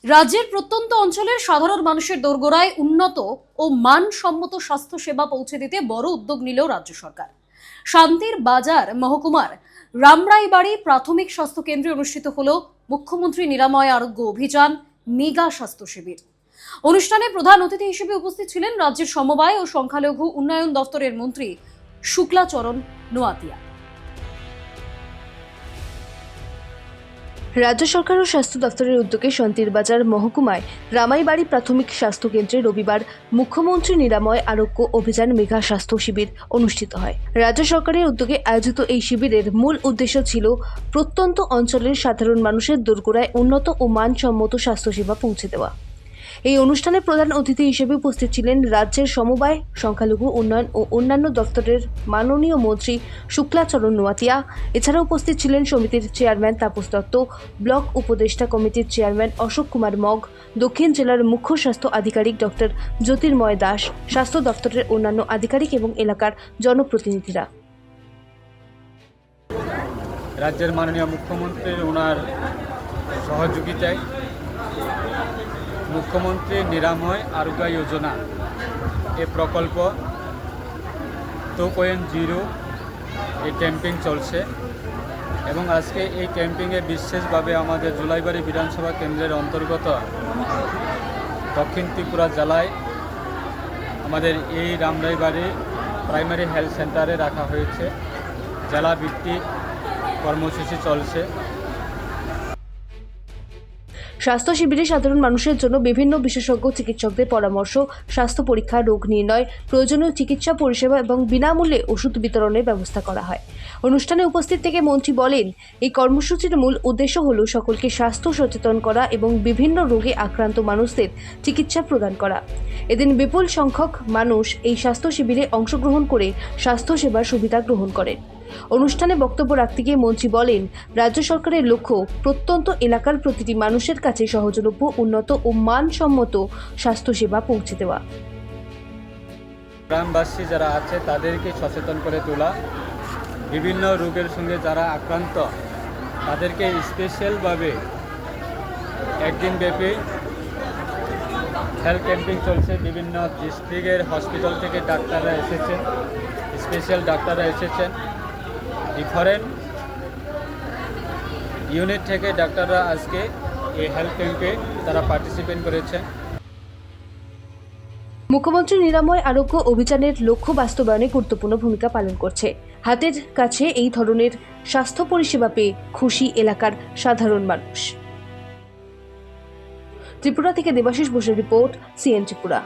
রাজ্যের প্রত্যন্ত অঞ্চলের সাধারণ মানুষের দোরগোড়ায় উন্নত ও মানসম্মত স্বাস্থ্য সেবা পৌঁছে দিতে বড় উদ্যোগ নিল রাজ্য সরকার। শান্তির বাজার মহকুমার রামরাইবাড়ি প্রাথমিক স্বাস্থ্য কেন্দ্রে অনুষ্ঠিত হল মুখ্যমন্ত্রী নিরাময় আরোগ্য অভিযান মেগা স্বাস্থ্য শিবির। অনুষ্ঠানে প্রধান অতিথি হিসেবে উপস্থিত ছিলেন রাজ্যের সমবায় ও সংখ্যালঘু উন্নয়ন দপ্তরের মন্ত্রী শুক্লাচরণ নোয়াতিয়া। রাজ্য সরকার ও স্বাস্থ্য দপ্তরের উদ্যোগে শান্তির বাজার মহকুমায় রামাইবাড়ি প্রাথমিক স্বাস্থ্য কেন্দ্রে রবিবার মুখ্যমন্ত্রী নিরাময় আরোগ্য অভিযান মেগা স্বাস্থ্য শিবির অনুষ্ঠিত হয়। রাজ্য সরকারের উদ্যোগে আয়োজিত এই শিবিরের মূল উদ্দেশ্য ছিল প্রত্যন্ত অঞ্চলের সাধারণ মানুষের দোরগোড়ায় উন্নত ও মানসম্মত স্বাস্থ্যসেবা পৌঁছে দেওয়া। এই অনুষ্ঠানে প্রধান অতিথি হিসেবে উপস্থিত ছিলেন রাজ্যের সমবায়, সংখ্যালঘু উন্নয়ন ও অন্যান্য দপ্তরের মাননীয় মন্ত্রী শুক্লাচরণ নোয়াতিয়া। এছাড়া উপস্থিত ছিলেন সমিতির চেয়ারম্যান তাপস দত্ত, ব্লক উপদেষ্টা কমিটির চেয়ারম্যান অশোক কুমার মগ, দক্ষিণ জেলার মুখ্য স্বাস্থ্য আধিকারিক ডক্টর জ্যোতির্ময় দাস, স্বাস্থ্য দপ্তরের অন্যান্য আধিকারিক এবং এলাকার জনপ্রতিনিধিরা। রাজ্যের মাননীয় মুখ্যমন্ত্রীর ওনার সহযোগিতায় মুখ্যমন্ত্রী নিরাময় আরোগ্য যোজনা এই প্রকল্প 2.0 এই ক্যাম্পিং চলছে এবং আজকে এই ক্যাম্পিংয়ে বিশেষভাবে আমাদের জুলাইবাড়ি বিধানসভা কেন্দ্রের অন্তর্গত দক্ষিণ ত্রিপুরা জেলায় আমাদের এই রামরাইবাড়ি প্রাইমারি হেলথ সেন্টারে রাখা হয়েছে। জেলা ভিত্তিক কর্মসূচি চলছে। স্বাস্থ্য শিবিরে সাধারণ মানুষের জন্য বিভিন্ন বিশেষজ্ঞ চিকিৎসকদের পরামর্শ, স্বাস্থ্য পরীক্ষা, রোগ নির্ণয়, প্রয়োজনীয় চিকিৎসা পরিষেবা এবং বিনামূল্যে ওষুধ বিতরণের ব্যবস্থা করা হয়। অনুষ্ঠানে উপস্থিত থেকে মন্ত্রী বলেন, এই কর্মসূচির মূল উদ্দেশ্য হল সকলকে স্বাস্থ্য সচেতন করা এবং বিভিন্ন রোগে আক্রান্ত মানুষদের চিকিৎসা প্রদান করা। এদিন বিপুল সংখ্যক মানুষ এই স্বাস্থ্য শিবিরে অংশগ্রহণ করে স্বাস্থ্যসেবার সুবিধা গ্রহণ করেন। অনুষ্ঠানে বক্তব্য রাখতে গিয়ে মন্ত্রী বলেন, রাজ্য সরকারের লক্ষ্য প্রত্যন্ত এলাকার প্রতিটি মানুষের কাছে সহজলভ্য, উন্নত ও মানসম্মত স্বাস্থ্যসেবা পৌঁছে দেওয়া। গ্রামবাসী যারা আছে তাদেরকে সচেতন করে তোলা, বিভিন্ন রোগের সঙ্গে যারা আক্রান্ত তাদেরকে স্পেশালভাবে একদিনব্যাপী হেলথ ক্যাম্পিং চলছে। বিভিন্ন ডিস্ট্রিক্টের হসপিটাল থেকে ডাক্তাররা এসেছেন, স্পেশাল ডাক্তাররা এসেছেন, ডিফারেন্ট ইউনিট থেকে ডাক্তাররা আজকে এই হেলথ ক্যাম্পে তারা পার্টিসিপেট করেছেন। মুখ্যমন্ত্রী নিরাময় আরোগ্য অভিযানের লক্ষ্য বাস্তবায়নে গুরুত্বপূর্ণ ভূমিকা পালন করছে। হাতের কাছে এই ধরনের স্বাস্থ্য পরিষেবা পেয়ে খুশি এলাকার সাধারণ মানুষ। ত্রিপুরা থেকে দেবাশিস বোসের রিপোর্ট, সিএন ত্রিপুরা।